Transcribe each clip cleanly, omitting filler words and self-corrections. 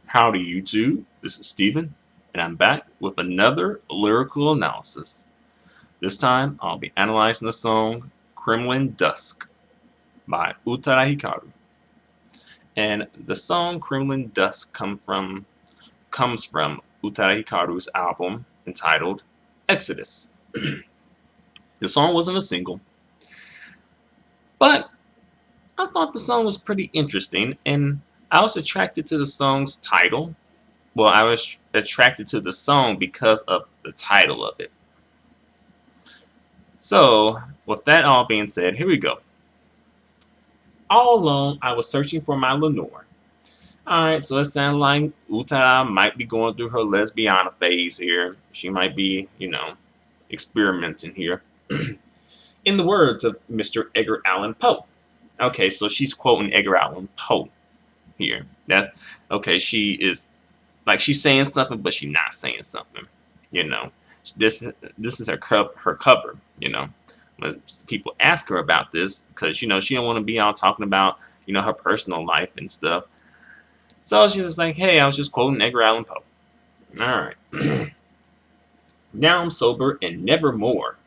Howdy YouTube, this is Steven, and I'm back with another lyrical analysis. This time, I'll be analyzing the song Kremlin Dusk by Utada Hikaru. And the song Kremlin Dusk comes from Utada Hikaru's album entitled Exodus. The song wasn't a single, but I thought the song was pretty interesting, and I was attracted to the song's title. Well, I was attracted to the song because of the title of it. So, with that all being said, here we go. All along, I was searching for my Lenore. Alright, so it sounds like Utada might be going through her lesbiana phase here. She might be, experimenting here. In the words of Mr. Edgar Allan Poe. Okay, so she's quoting Edgar Allan Poe here. That's okay, she is like she's saying something, but she's not saying something. You know, this is her cover. When people ask her about this, because she don't want to be out talking about her personal life and stuff. So she's just like, hey, I was just quoting Edgar Allan Poe. All right. Now I'm sober and never more.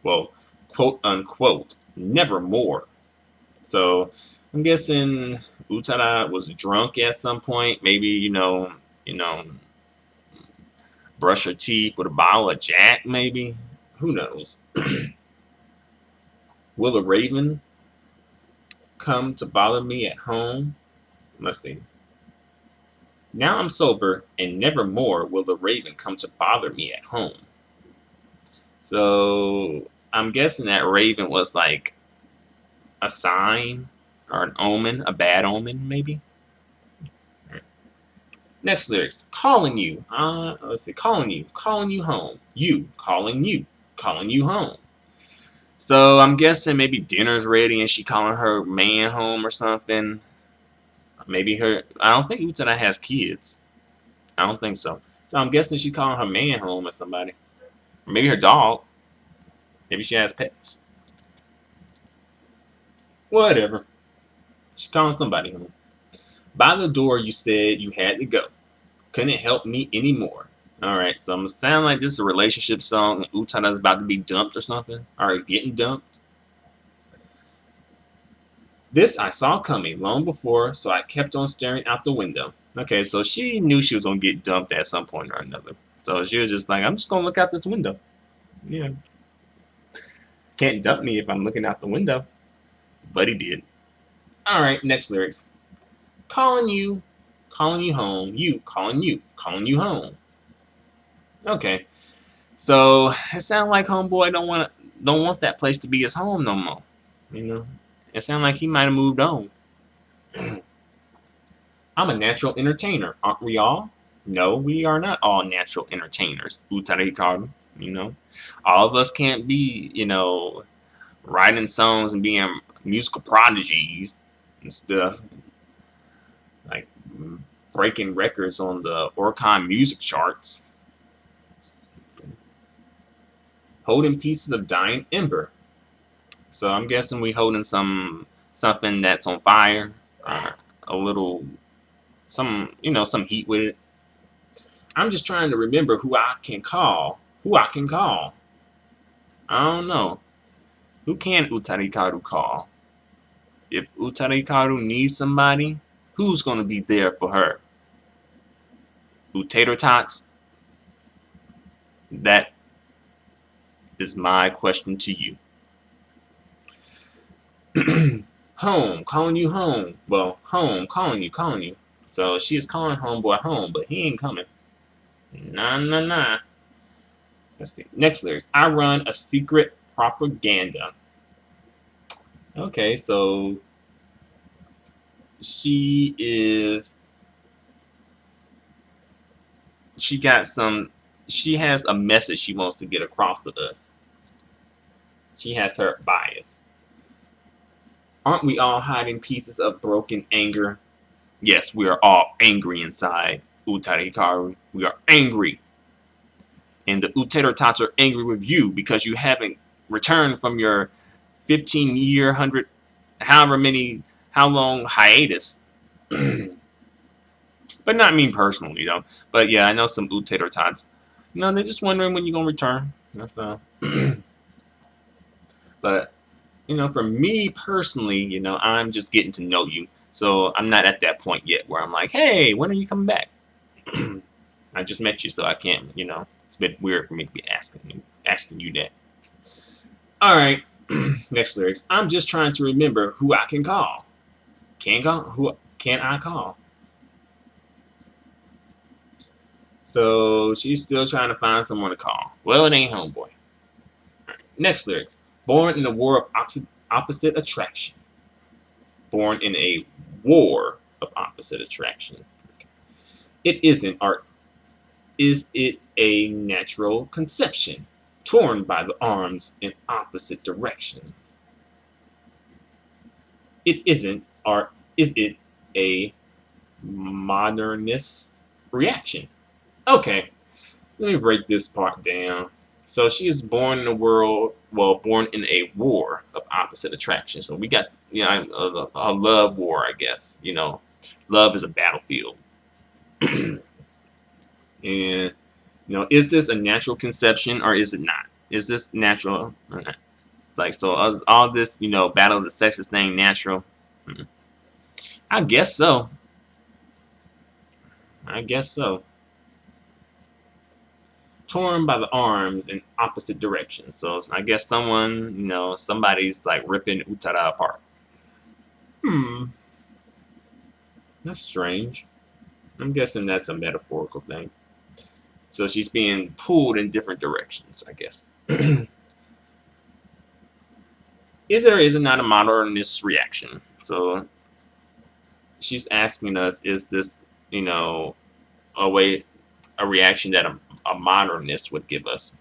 Well, quote unquote, never more. So I'm guessing Utada was drunk at some point. Maybe brush her teeth with a bottle of Jack. Maybe, who knows? Will a raven come to bother me at home? Let's see. Now I'm sober and never more will the raven come to bother me at home. So I'm guessing that raven was like a sign or an omen, a bad omen, maybe. Next lyrics, calling you. Let's see, calling you home. You, calling you home. So I'm guessing maybe dinner's ready and she calling her man home or something. Maybe I don't think Utada has kids. I don't think so. So I'm guessing she's calling her man home or somebody. Or maybe her dog. Maybe she has pets. Whatever. She's calling somebody home. By the door, you said you had to go. Couldn't help me anymore. Alright, so I'm going to sound like this is a relationship song and Utada's about to be dumped or something. Or getting dumped. This I saw coming long before, so I kept on staring out the window. Okay, so she knew she was going to get dumped at some point or another. So she was just like, I'm just going to look out this window. Yeah. Can't dump me if I'm looking out the window. But he did. Alright, next lyrics. Calling you home. You, calling you home. Okay. So it sounds like homeboy don't want that place to be his home no more. It sounds like he might have moved on. I'm a natural entertainer, aren't we all? No, we are not all natural entertainers. Utada Hikaru, all of us can't be, writing songs and being musical prodigies and stuff, like breaking records on the Oricon music charts. Holding pieces of dying ember. So I'm guessing we holding something that's on fire, a little, some heat with it. I'm just trying to remember who I can call. I don't know. Who can Utada Hikaru call? If Utada Hikaru needs somebody, who's going to be there for her? Utater Tots? That is my question to you. Home, calling you home. Well, home, calling you. So she is calling homeboy home, but he ain't coming. Nah. Let's see. Next lyrics. I run a secret propaganda. Okay, so she has a message she wants to get across to us. She has her bias. Aren't we all hiding pieces of broken anger? Yes, we are all angry inside. Utada Hikaru, we are angry. And the Utater Tots are angry with you because you haven't returned from your 15-year, how long hiatus. But not me personally, though. But yeah, I know some Utada tots. They're just wondering when you're gonna return. That's But for me personally, I'm just getting to know you. So I'm not at that point yet where I'm like, hey, when are you coming back? I just met you, so I can't. It's a bit weird for me to be asking you that. All right. Next lyrics. I'm just trying to remember who I can call. Who can I call? So she's still trying to find someone to call. Well, it ain't homeboy. Right. Next lyrics. Born in a war of opposite attraction. Born in a war of opposite attraction. It isn't art. Is it a natural conception? Torn by the arms in opposite direction. It isn't art. Is it a modernist reaction? Okay, let me break this part down. So she is born in born in a war of opposite attraction. So we got, a love war, I guess. Love is a battlefield. And, is this a natural conception or is it not? Is this natural or not? It's like, so all this, battle of the sexes thing natural? I guess so. I guess so. Torn by the arms in opposite directions. So I guess somebody's like ripping Utada apart. That's strange. I'm guessing that's a metaphorical thing. So she's being pulled in different directions, I guess. Is it not a modernist reaction? So she's asking us, is this, a reaction that a modernist would give us?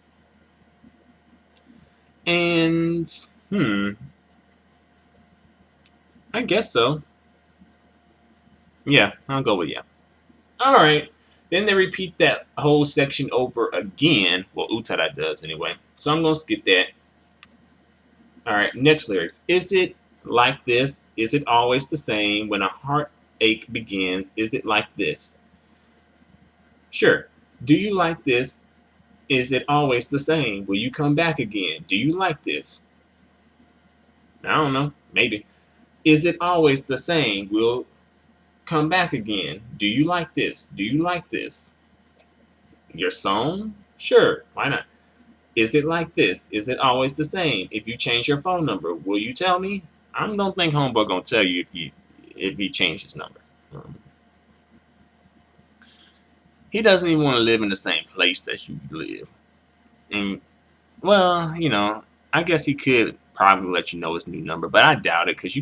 And I guess so. Yeah, I'll go with yeah. All right. Then they repeat that whole section over again. Well, Utada does anyway. So I'm gonna skip that. All right. Next lyrics. Is it like this? Is it always the same? When a heartache begins, is it like this? Sure. Do you like this? Is it always the same? Will you come back again? Do you like this? I don't know. Maybe. Is it always the same? Will come back again. Do you like this? Do you like this? Your song? Sure. Why not? Is it like this? Is it always the same? If you change your phone number, will you tell me? I don't think homeboy gonna tell you if he changed his number. He doesn't even want to live in the same place that you live. And, well, I guess he could probably let you know his new number, but I doubt it because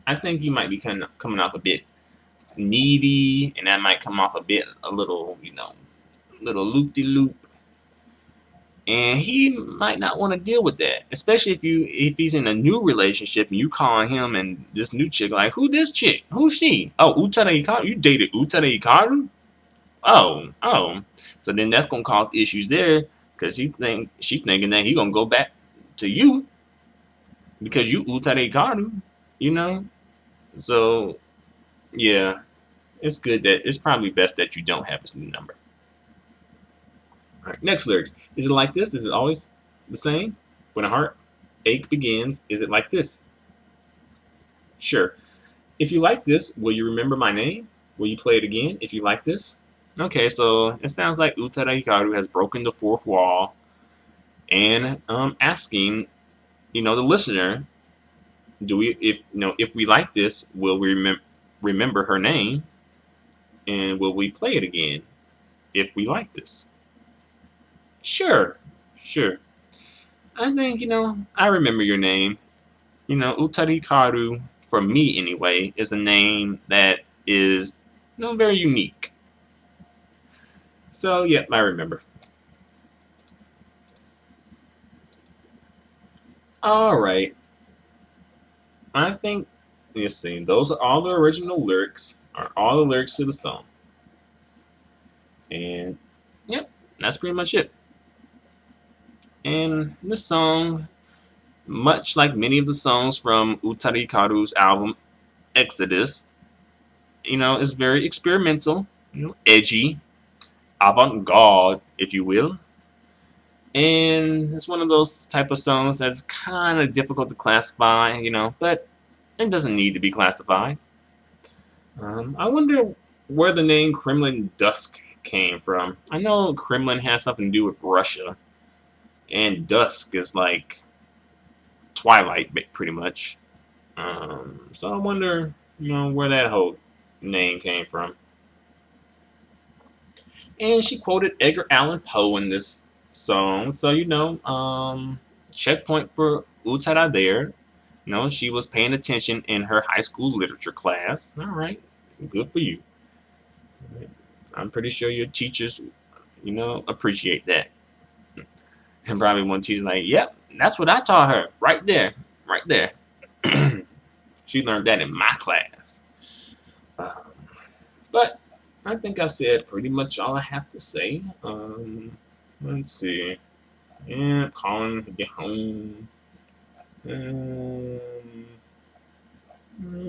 I think you might be coming off a bit needy, and that might come off a little, little loop-de-loop. And he might not want to deal with that, especially if he's in a new relationship and you calling him and this new chick like, who this chick? Who's she? Oh, Utada Hikaru? You dated Utada Hikaru? Oh. So then that's gonna cause issues there because she's thinking that he gonna go back to you because you Utada Hikaru, So yeah, it's probably best that you don't have his new number. All right, next lyrics. Is it like this? Is it always the same? When a heartache begins, is it like this? Sure. If you like this, will you remember my name? Will you play it again if you like this? Okay, so it sounds like Utada Hikaru has broken the fourth wall and asking, the listener, if we like this, will we remember her name, and will we play it again if we like this? Sure. I think I remember your name. Utada Hikaru, for me anyway, is a name that is very unique. So, yeah, I remember. All right. I think, let's see, those are all the original lyrics, are all the lyrics to the song. And, yep, that's pretty much it. And the song, much like many of the songs from Utada Hikaru's album, Exodus, It's very experimental, edgy, avant-garde, if you will. And it's one of those type of songs that's kind of difficult to classify, but it doesn't need to be classified. I wonder where the name Kremlin Dusk came from. I know Kremlin has something to do with Russia, and dusk is like twilight, pretty much. So I wonder, where that whole name came from. And she quoted Edgar Allan Poe in this song, so checkpoint for Utada there. She was paying attention in her high school literature class. All right, good for you. I'm pretty sure your teachers, appreciate that. And probably one teacher's like, "Yep, that's what I taught her, right there, right there." She learned that in my class. But I think I've said pretty much all I have to say. Let's see. Yeah, calling to get home.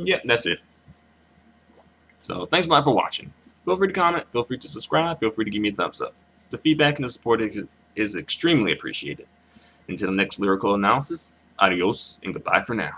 Yep, that's it. So thanks a lot for watching. Feel free to comment. Feel free to subscribe. Feel free to give me a thumbs up. The feedback and the support is extremely appreciated. Until the next lyrical analysis, adios and goodbye for now.